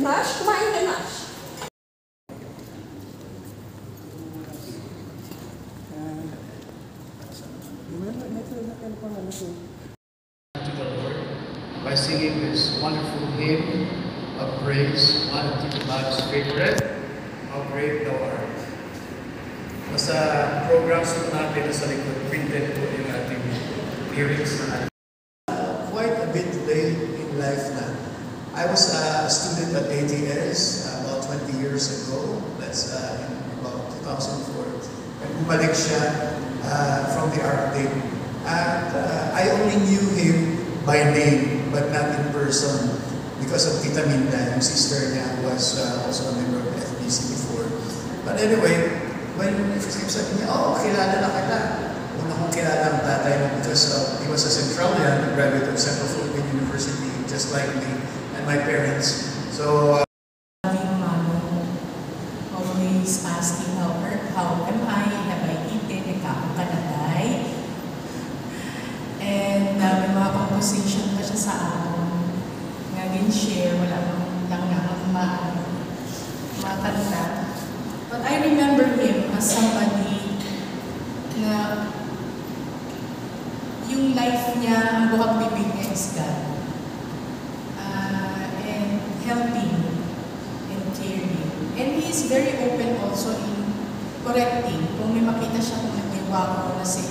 Nash, kumain ka, Nash. To the Lord by singing this wonderful hymn of praise, one of Tito Bob's favorite, How Great Thou Art. Nasa programs po natin sa likod, printed po yung ating lyrics na quite a bit late in life na. I was a student at ATS about 20 years ago. That's in about 2004. And bumalik siya from the Arctic. And I only knew him by name, but not in person, because of Tita Minda, yung sister niya was also a member of FBC before. But anyway, when sabi niya, oh, kilala na kita. Una kong kilala ang tatay mo because he was a Centralian, a graduate of Central Philippine University, just like me and my parents. So, always asking how am I, have I eaten, nakakakanaday. And may mga conversation pa siya sa akin. Nga share, wala lang makanta. But I remember him as somebody na yung life niya, ang buhag bibig niya is God. And helping and caring. And he is very open also in correcting. Kung may makita siya kung nagdiwa ko na sa